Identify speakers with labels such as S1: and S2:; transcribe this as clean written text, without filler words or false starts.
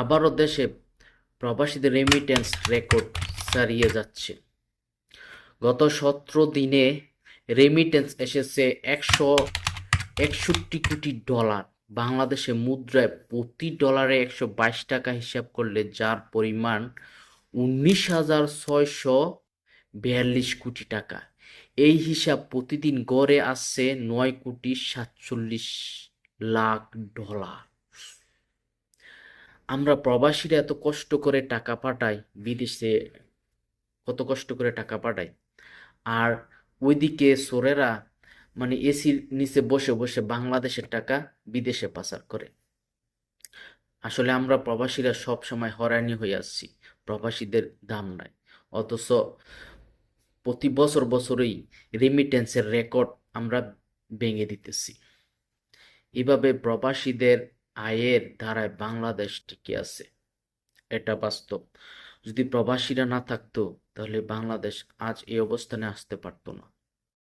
S1: আবারও দেশে প্রবাসীদের রেমিটেন্স রেকর্ড ছাড়িয়ে যাচ্ছে। গত 17 দিনে রেমিটেন্স এসেছে 161 কোটি ডলার। বাংলাদেশে মুদ্রায় প্রতি ডলারে 122 টাকা হিসাব করলে যার পরিমাণ 19,642 কোটি টাকা। এই হিসাব প্রতিদিন গড়ে আসছে 9,47 লাখ ডলার। আমরা প্রবাসীরা এত কষ্ট করে টাকা পাঠাই বিদেশে, কত কষ্ট করে টাকা পাঠাই, আর ওইদিকে সোরেরা মানে এসির নিচে বসে বসে বাংলাদেশের টাকা বিদেশে পাচার করে। আসলে আমরা প্রবাসীরা সব সময় হয়রানি হয়ে আসছি, প্রবাসীদের দাম নাই। অথচ প্রতি বছর বছরই রেমিটেন্সের রেকর্ড আমরা ভেঙে দিতেছি। এভাবে প্রবাসীদের আয়ের ধারায় বাংলাদেশ টিকে আছে, এটা বাস্তব। যদি প্রবাসীরা না থাকতো তাহলে বাংলাদেশ আজ এই অবস্থানে আসতে পারতো না।